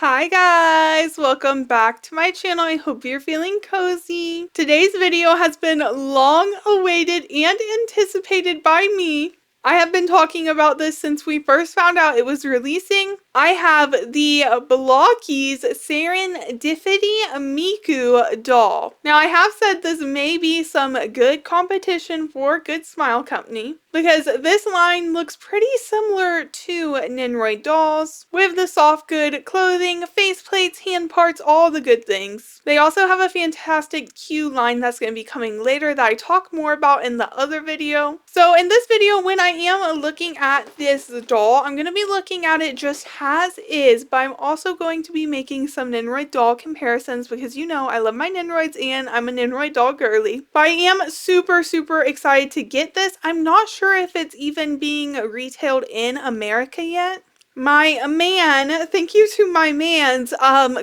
Hi guys, welcome back to my channel. I hope you're feeling cozy. Today's video has been long awaited and anticipated by me. I have been talking about this since we first found out it was releasing. I have the Blokees Serendipity Miku Doll. Now I have said this may be some good competition for Good Smile Company because this line looks pretty similar to Nendoroid dolls with the soft good clothing, faceplates, hand parts, all the good things. They also have a fantastic Q line that's going to be coming later that I talk more about in the other video. So in this video, when I am looking at this doll, I'm going to be looking at it just as is, but I'm also going to be making some Nendoroid doll comparisons because you know I love my Nendoroids and I'm a Nendoroid doll girly. But I am super excited to get this. I'm not sure if it's even being retailed in America yet. My man, thank you to my mans,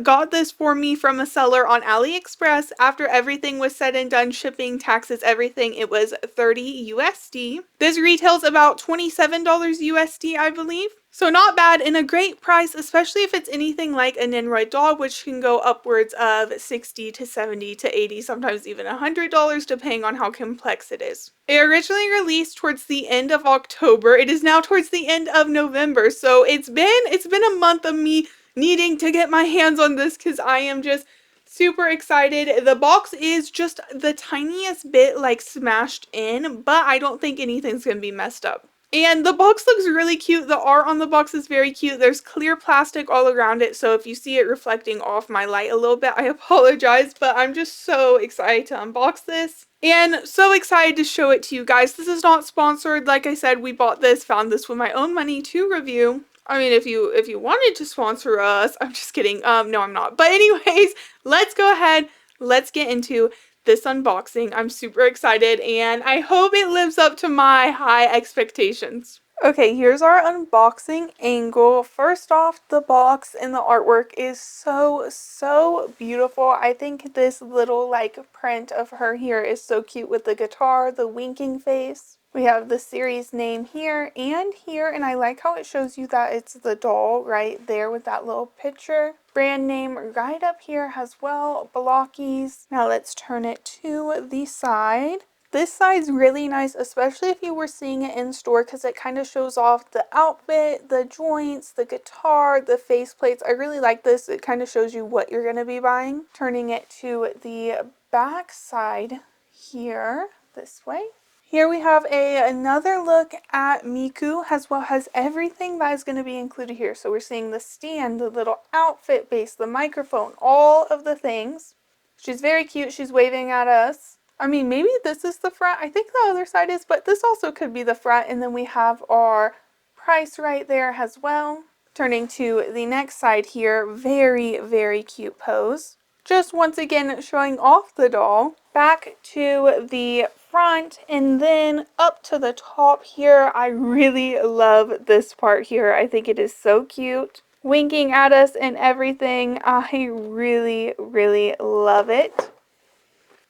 got this for me from a seller on AliExpress. After everything was said and done, shipping, taxes, everything, it was 30 USD. This retails about $27 USD, I believe. So not bad and a great price, especially if it's anything like a Nendoroid doll, which can go upwards of $60 to $70 to $80, sometimes even $100, depending on how complex it is. It originally released towards the end of October. It is now towards the end of November, so it's been a month of me needing to get my hands on this because I am just super excited. The box is just the tiniest bit like smashed in, but I don't think anything's gonna be messed up. And the box looks really cute. The art on the box is very cute. There's clear plastic all around it, so if you see it reflecting off my light a little bit, I apologize, but I'm just so excited to unbox this. And so excited to show it to you guys. This is not sponsored. Like I said, we bought this, found this with my own money to review. I mean, if you wanted to sponsor us, I'm just kidding. No, I'm not. But anyways, let's go ahead. Let's get into this unboxing. I'm super excited and I hope it lives up to my high expectations. Okay, here's our unboxing angle. First off, the box and the artwork is so beautiful. I think this little like print of her here is so cute with the guitar, the winking face. We have the series name here, and I like how it shows you that it's the doll right there with that little picture. Brand name right up here as well, Blokees. Now let's turn it to the side. This side's really nice, especially if you were seeing it in store because it kind of shows off the outfit, the joints, the guitar, the faceplates. I really like this. It kind of shows you what you're going to be buying. Turning it to the back side here, this way. Here we have another look at Miku as well as everything that is going to be included here. So we're seeing the stand, the little outfit base, the microphone, all of the things. She's very cute. She's waving at us. I mean, maybe this is the front. I think the other side is, but this also could be the front. And then we have our price right there as well. Turning to the next side here, very cute pose. Just once again showing off the doll. Back to the front and then up to the top here. I really love this part here. I think it is so cute. Winking at us and everything. I really love it.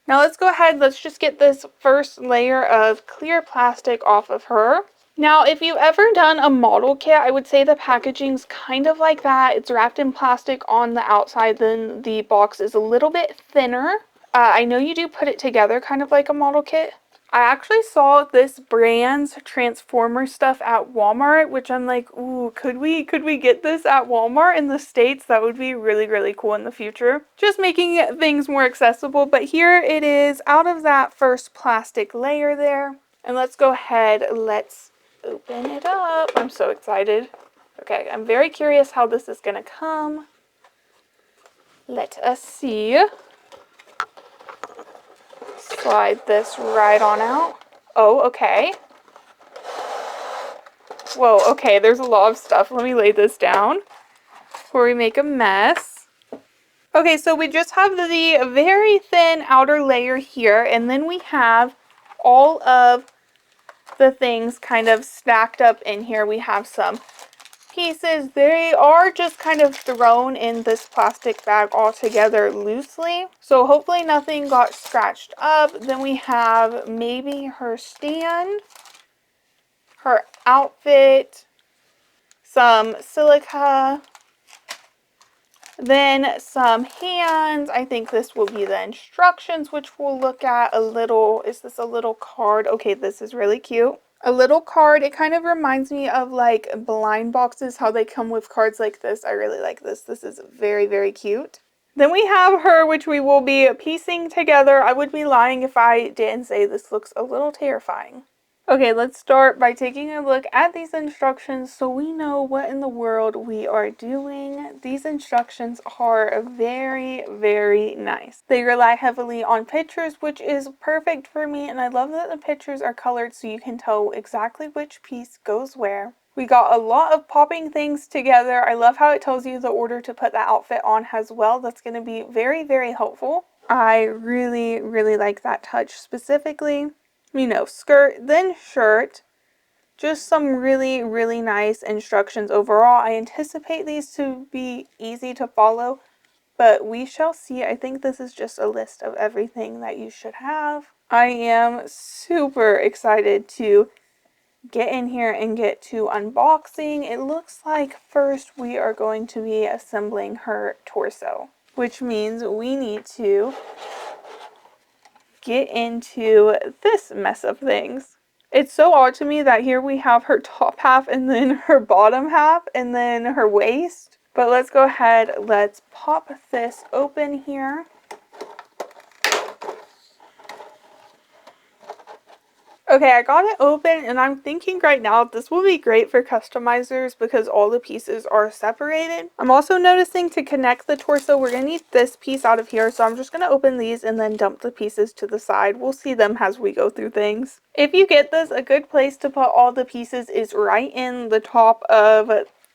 Now let's go ahead, let's just get this first layer of clear plastic off of her. Now, if you've ever done a model kit, I would say the packaging's kind of like that. It's wrapped in plastic on the outside, then the box is a little bit thinner. I know you do put it together kind of like a model kit. I actually saw this brand's Transformer stuff at Walmart, which I'm like, ooh, could we get this at Walmart in the States? That would be really cool in the future. Just making things more accessible, but here it is out of that first plastic layer there. And let's go ahead, let's open it up. I'm so excited. Okay, I'm very curious how this is gonna come. Let us see. Slide this right on out. Oh, okay. Whoa, okay, there's a lot of stuff. Let me lay this down before we make a mess. Okay, so we just have the very thin outer layer here, and then we have all of the things kind of stacked up in here. We have some pieces. They are just kind of thrown in this plastic bag all together loosely. So hopefully nothing got scratched up. Then we have maybe her stand, her outfit, some silica, Then some hands. I think this will be the instructions, which we'll look at a little. Is this a little card? Okay, this is really cute. A little card. It kind of reminds me of like blind boxes, how they come with cards like this. I really like this. This is very, very cute. Then we have her, which we will be piecing together. I would be lying if I didn't say this looks a little terrifying. Okay, let's start by taking a look at these instructions so we know what in the world we are doing. These instructions are very, very nice. They rely heavily on pictures, which is perfect for me, and I love that the pictures are colored so you can tell exactly which piece goes where. We got a lot of popping things together. I love how it tells you the order to put the outfit on as well. That's going to be very, very helpful. I really, really like that touch specifically. You know, skirt, then shirt. Just some really, really nice instructions overall. I anticipate these to be easy to follow, but we shall see. I think this is just a list of everything that you should have. I am super excited to get in here and get to unboxing. It looks like first we are going to be assembling her torso, which means we need to get into this mess of things. It's so odd to me that here we have her top half and then her bottom half and then her waist. But let's go ahead, let's pop this open here. Okay, I got it open and I'm thinking right now this will be great for customizers because all the pieces are separated. I'm also noticing to connect the torso, we're going to need this piece out of here. So I'm just going to open these and then dump the pieces to the side. We'll see them as we go through things. If you get this, a good place to put all the pieces is right in the top of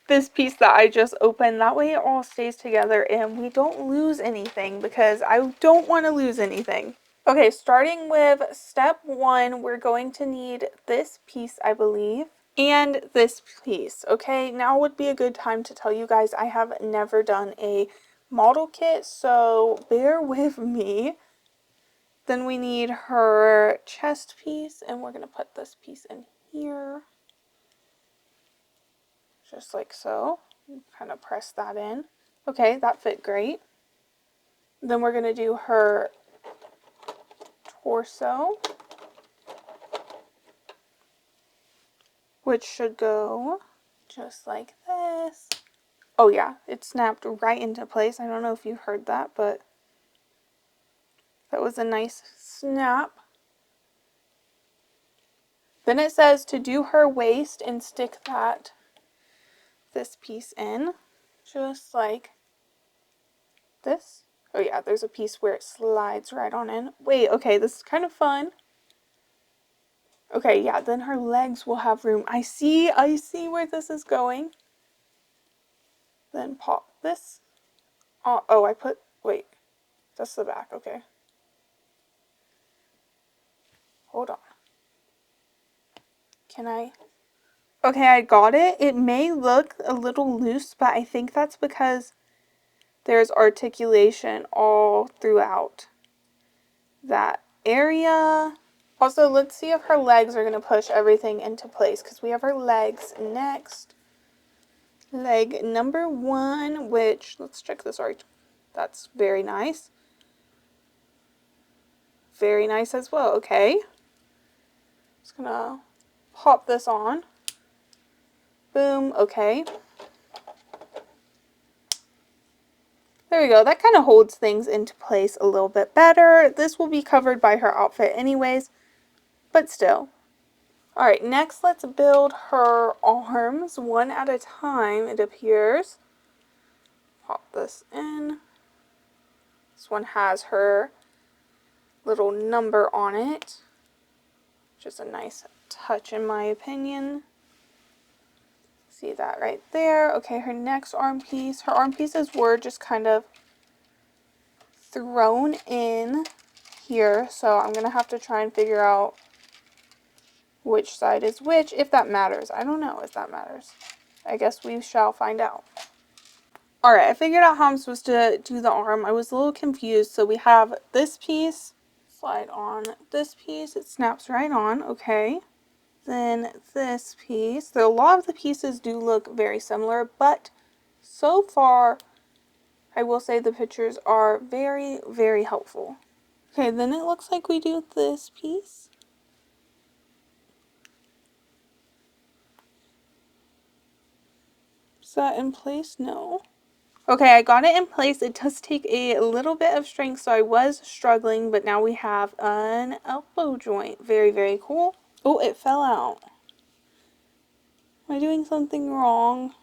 this piece that I just opened. That way it all stays together and we don't lose anything because I don't want to lose anything. Okay, starting with step 1, we're going to need this piece, I believe, and this piece. Okay, now would be a good time to tell you guys I have never done a model kit, so bear with me. Then we need her chest piece, and we're going to put this piece in here, just like so. Kind of press that in. Okay, that fit great. Then we're going to do her torso, which should go just like this. Oh yeah, it snapped right into place. I don't know if you heard that, but that was a nice snap. Then it says to do her waist and stick this piece in, just like this. Oh yeah, there's a piece where it slides right on in. Wait, okay, this is kind of fun. Okay, yeah, then her legs will have room. I see where this is going. Then pop this. Oh, wait, that's the back, okay. Hold on. Can I? Okay, I got it. It may look a little loose, but I think that's because there's articulation all throughout that area. Also, let's see if her legs are going to push everything into place because we have her legs next. Leg number 1, which, let's check this art. That's very nice. Very nice as well. Okay. Just going to pop this on. Boom. Okay. There we go. That kind of holds things into place a little bit better. This will be covered by her outfit anyways, but still. Alright, next let's build her arms one at a time, it appears. Pop this in. This one has her little number on it, which is a nice touch in my opinion. See that right there. Okay, her next arm piece. Her arm pieces were just kind of thrown in here, so I'm going to have to try and figure out which side is which, if that matters. I don't know if that matters. I guess we shall find out. Alright, I figured out how I'm supposed to do the arm. I was a little confused. So we have this piece, slide on this piece, it snaps right on, okay. Then this piece. So a lot of the pieces do look very similar, but so far I will say the pictures are very, very helpful. Okay, then it looks like we do this piece. Is that in place? No. Okay, I got it in place. It does take a little bit of strength, so I was struggling, but now we have an elbow joint. Very, very cool. Oh, it fell out. Am I doing something wrong?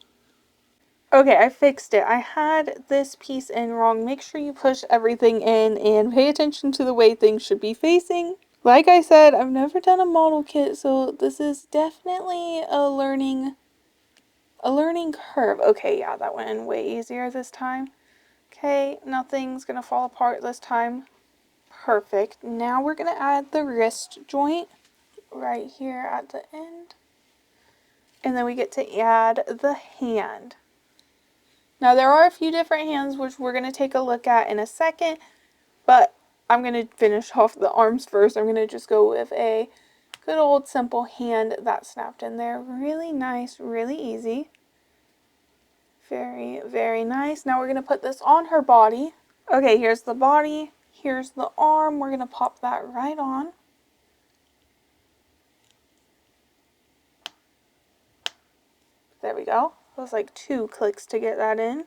Okay, I fixed it. I had this piece in wrong. Make sure you push everything in and pay attention to the way things should be facing. Like I said, I've never done a model kit, so this is definitely a learning curve. Okay, yeah, that went in way easier this time. Okay, nothing's gonna fall apart this time. Perfect. Now we're gonna add the wrist joint right here at the end. And then we get to add the hand. Now there are a few different hands which we're gonna take a look at in a second, but I'm gonna finish off the arms first. I'm gonna just go with a good old simple hand that snapped in there. Really nice, really easy. Very, very nice. Now we're gonna put this on her body. Okay, here's the body. Here's the arm. We're gonna pop that right on. There we go. It was like 2 clicks to get that in.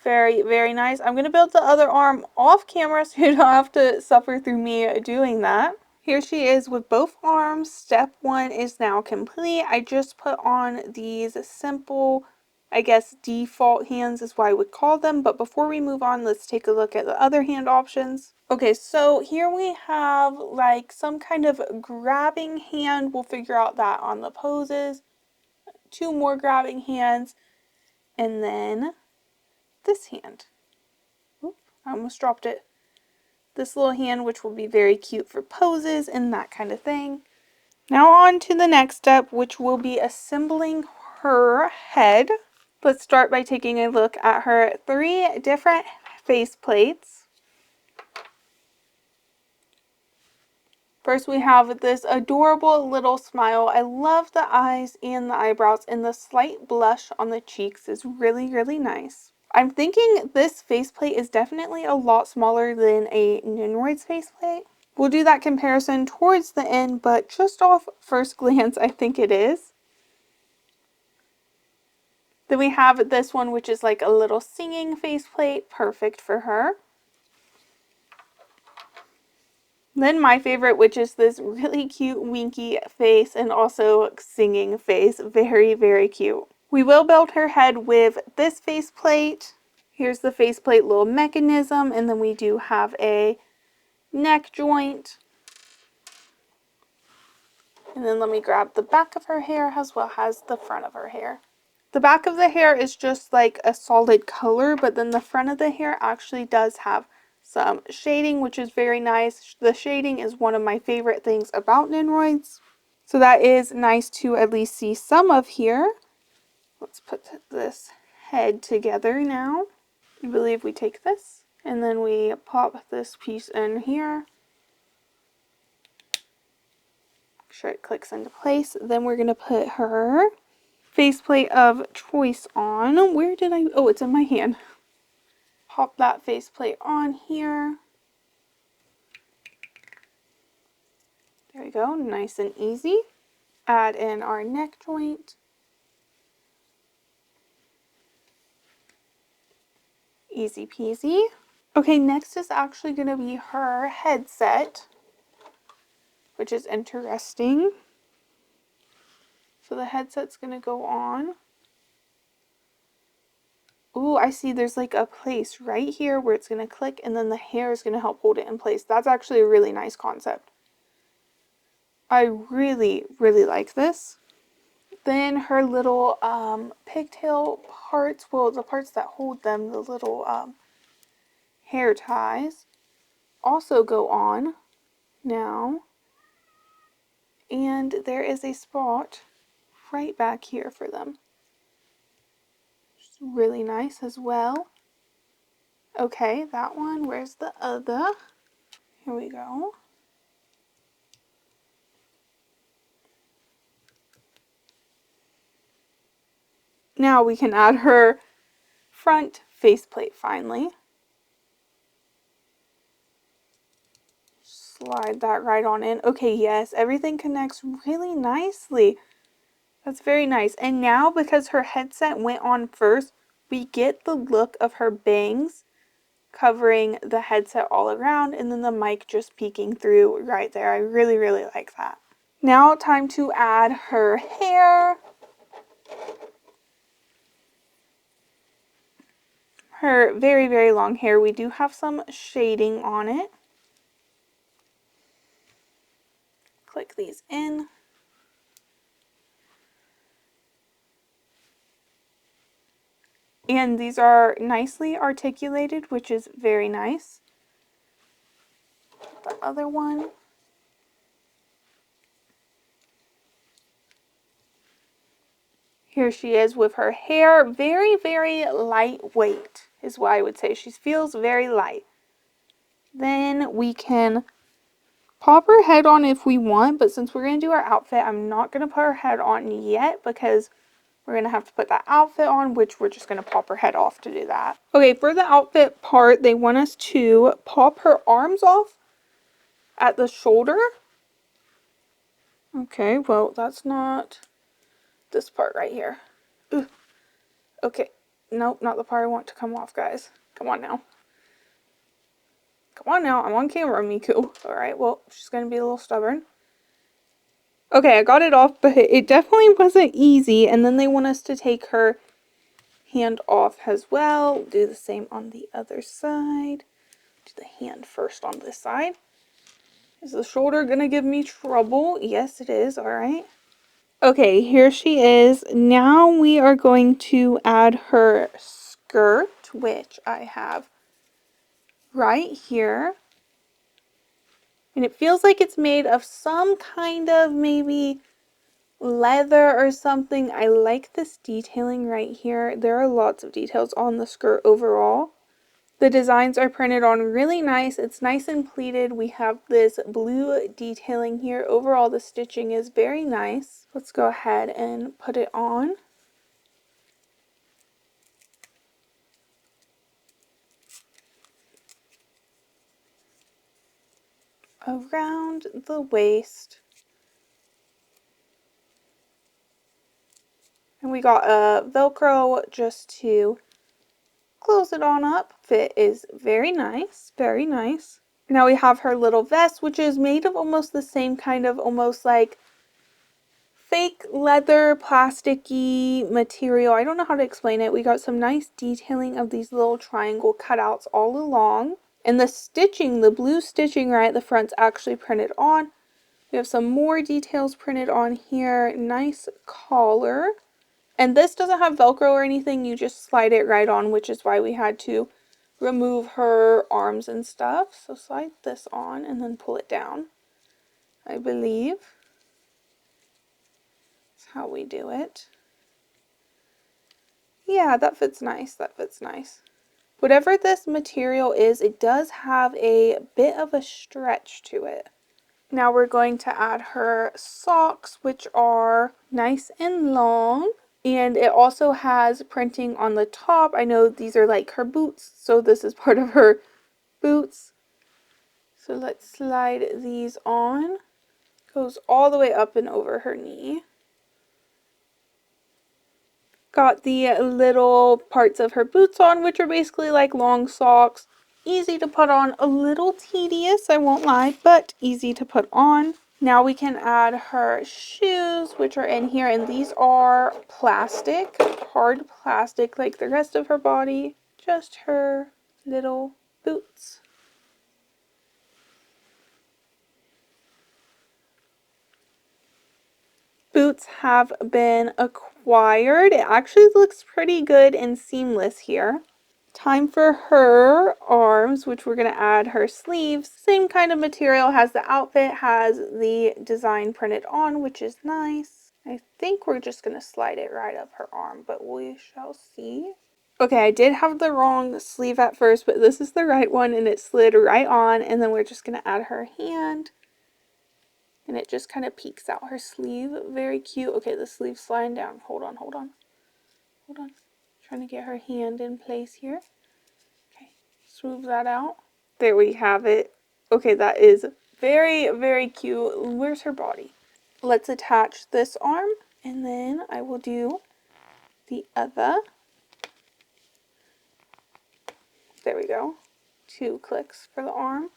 Very, very nice. I'm going to build the other arm off camera so you don't have to suffer through me doing that. Here she is with both arms. Step 1 is now complete. I just put on these simple, I guess, default hands is what I would call them. But before we move on, let's take a look at the other hand options. Okay, so here we have like some kind of grabbing hand. We'll figure out that on the poses. 2 more grabbing hands, and then this hand. Oop, I almost dropped it. This little hand, which will be very cute for poses and that kind of thing. Now on to the next step, which will be assembling her head. Let's start by taking a look at her 3 different face plates. First we have this adorable little smile. I love the eyes and the eyebrows, and the slight blush on the cheeks is really, really nice. I'm thinking this faceplate is definitely a lot smaller than a Nendoroid's faceplate. We'll do that comparison towards the end, but just off first glance, I think it is. Then we have this one, which is like a little singing faceplate, perfect for her. Then my favorite, which is this really cute winky face and also singing face. Very, very cute. We will build her head with this faceplate. Here's the faceplate little mechanism, and then we do have a neck joint. And then let me grab the back of her hair as well as the front of her hair. The back of the hair is just like a solid color, but then the front of the hair actually does have some shading, which is very nice. The shading is one of my favorite things about Nendoroids. So that is nice to at least see some of here. Let's put this head together now. I believe we take this and then we pop this piece in here. Make sure it clicks into place. Then we're going to put her faceplate of choice on. Where did I? Oh, it's in my hand. Pop that faceplate on here. There we go, nice and easy. Add in our neck joint. Easy peasy. Okay, next is actually going to be her headset, which is interesting. So the headset's going to go on. Ooh, I see there's like a place right here where it's going to click and then the hair is going to help hold it in place. That's actually a really nice concept. I really, really like this. Then her little pigtail parts, well, the parts that hold them, the little hair ties, also go on now. And there is a spot right back here for them. It's really nice as well. Okay, that one. Where's the other? Here we go. Now we can add her front faceplate finally. Slide that right on in. Okay, yes, everything connects really nicely. That's very nice. And now, because her headset went on first, we get the look of her bangs covering the headset all around, and then the mic just peeking through right there. I really, really like that. Now, time to add her hair. Her very, very long hair. We do have some shading on it. Click these in. And these are nicely articulated, which is very nice. The other one. Here she is with her hair. Very, very lightweight is what I would say. She feels very light. Then we can pop her head on if we want, but since we're going to do our outfit, I'm not going to put her head on yet because we're going to have to put that outfit on, which we're just going to pop her head off to do that. Okay, for the outfit part, they want us to pop her arms off at the shoulder. Okay, well, that's not this part right here. Ugh. Okay, nope, not the part I want to come off, guys. Come on now. Come on now, I'm on camera, Miku. Alright, well, she's going to be a little stubborn. Okay, I got it off, but it definitely wasn't easy. And then they want us to take her hand off as well. Do the same on the other side. Do the hand first on this side. Is the shoulder going to give me trouble? Yes, it is. Alright. Okay, here she is. Now we are going to add her skirt, which I have right here. And it feels like it's made of some kind of maybe leather or something. I like this detailing right here. There are lots of details on the skirt overall. The designs are printed on really nice. It's nice and pleated. We have this blue detailing here. Overall, the stitching is very nice. Let's go ahead and put it on. Around the waist. And we got a Velcro just to close it on up. Fit is very nice, very nice. Now we have her little vest, which is made of almost the same kind of almost like fake leather, plasticky material. I don't know how to explain it. We got some nice detailing of these little triangle cutouts all along. And the stitching, the blue stitching right at the front's actually printed on. We have some more details printed on here. Nice collar. And this doesn't have Velcro or anything. You just slide it right on, which is why we had to remove her arms and stuff. So slide this on and then pull it down, I believe. That's how we do it. Yeah, that fits nice. That fits nice. Whatever this material is, it does have a bit of a stretch to it. Now we're going to add her socks, which are nice and long. And it also has printing on the top. I know these are like her boots, so this is part of her boots. So let's slide these on. Goes all the way up and over her knee. Got the little parts of her boots on, which are basically like long socks. Easy to put on, a little tedious, I won't lie, but easy to put on. Now we can add her shoes, which are in here, and these are plastic, hard plastic like the rest of her body. Just her little boots. Boots have been acquired. It actually looks pretty good and seamless here. Time for her arms, which we're going to add her sleeves. Same kind of material, has the outfit, has the design printed on, which is nice. I think we're just going to slide it right up her arm, but we shall see. Okay, I did have the wrong sleeve at first, but this is the right one, and it slid right on, and then we're just going to add her hand. And it just kind of peeks out her sleeve. Very cute. Okay, the sleeve's sliding down. Hold on, hold on. Hold on. Trying to get her hand in place here. Okay, smooth that out. There we have it. Okay, that is very, very cute. Where's her body? Let's attach this arm, and then I will do the other. There we go. 2 clicks for the arm.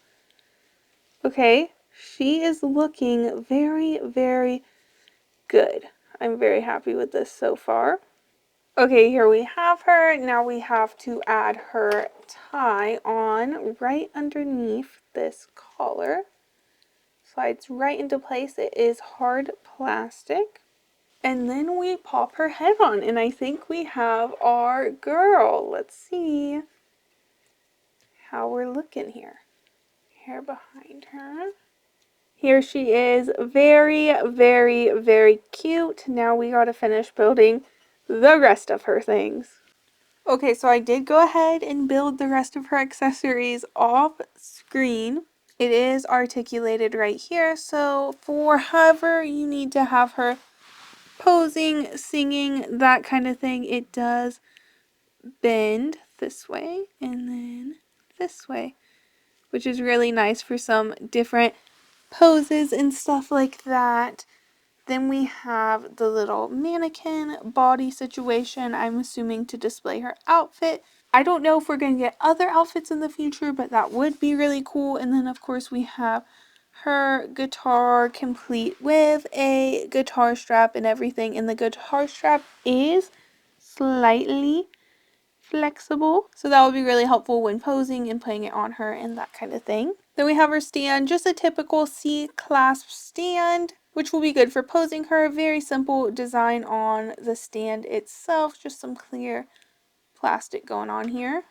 Okay, she is looking very, very good. I'm very happy with this so far. Okay, here we have her. Now we have to add her tie on right underneath this collar. Slides right into place. It is hard plastic. And then we pop her head on, and I think we have our girl. Let's see how we're looking here. Hair behind her. Here she is. Very, very, very cute. Now we gotta finish building the rest of her things. Okay, so I did go ahead and build the rest of her accessories off screen. It is articulated right here, so for however you need to have her posing, singing, that kind of thing, it does bend this way and then this way, which is really nice for some different poses and stuff like that. Then we have the little mannequin body situation, I'm assuming to display her outfit. I don't know if we're going to get other outfits in the future, but that would be really cool. And then of course we have her guitar complete with a guitar strap and everything. And the guitar strap is slightly flexible, so that would be really helpful when posing and putting it on her and that kind of thing. Then we have her stand, just a typical C-clasp stand, which will be good for posing her. Very simple design on the stand itself, just some clear plastic going on here.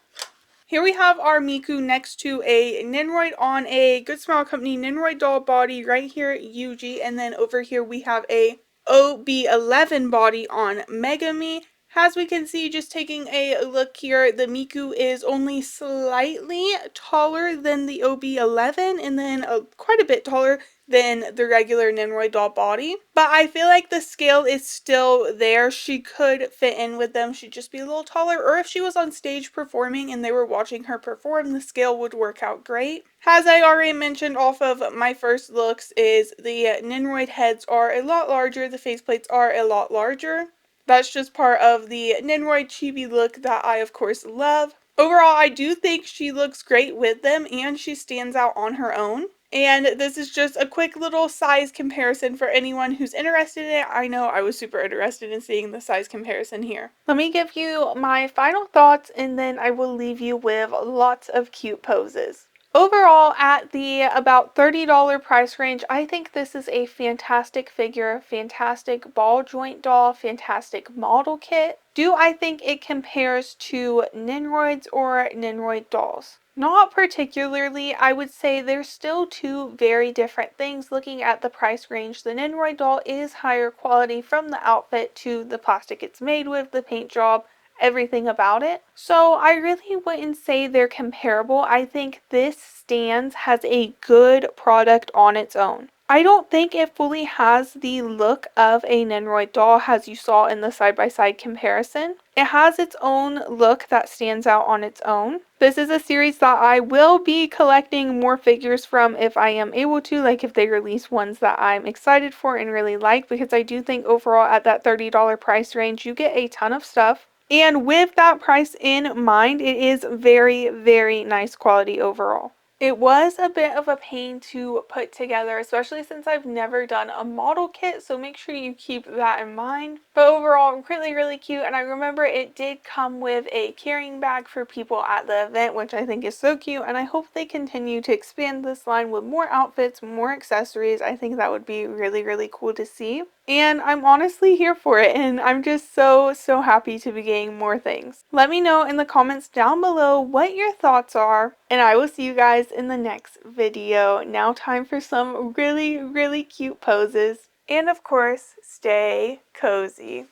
Here we have our Miku next to a Nendoroid on a Good Smile Company Nendoroid doll body right here at Yuji, and then over here we have a OB11 body on Megami. As we can see, just taking a look here, the Miku is only slightly taller than the OB11 and then quite a bit taller than the regular Nendoroid doll body. But I feel like the scale is still there. She could fit in with them. She'd just be a little taller. Or if she was on stage performing and they were watching her perform, the scale would work out great. As I already mentioned off of my first looks, is the Nendoroid heads are a lot larger. The faceplates are a lot larger. That's just part of the Nendoroid chibi look that I of course love. Overall, I do think she looks great with them and she stands out on her own. And this is just a quick little size comparison for anyone who's interested in it. I know I was super interested in seeing the size comparison here. Let me give you my final thoughts and then I will leave you with lots of cute poses. Overall, at the about $30 price range, I think this is a fantastic figure, fantastic ball joint doll, fantastic model kit. Do I think it compares to Nendoroids or Nendoroid dolls? Not particularly. I would say they're still two very different things. Looking at the price range, the Nendoroid doll is higher quality from the outfit to the plastic it's made with, the paint job, everything about it. So I really wouldn't say they're comparable. I think this Stans has a good product on its own. I don't think it fully has the look of a Nendoroid doll as you saw in the side-by-side comparison. It has its own look that stands out on its own. This is a series that I will be collecting more figures from if I am able to, like if they release ones that I'm excited for and really like, because I do think overall at that $30 price range you get a ton of stuff. And with that price in mind, it is very, very nice quality overall. It was a bit of a pain to put together, especially since I've never done a model kit, so make sure you keep that in mind. But overall, really, really cute, and I remember it did come with a carrying bag for people at the event, which I think is so cute, and I hope they continue to expand this line with more outfits, more accessories. I think that would be really, really cool to see. And I'm honestly here for it, and I'm just so happy to be getting more things. Let me know in the comments down below what your thoughts are, and I will see you guys in the next video. Now time for some really, really cute poses. And of course, stay cozy.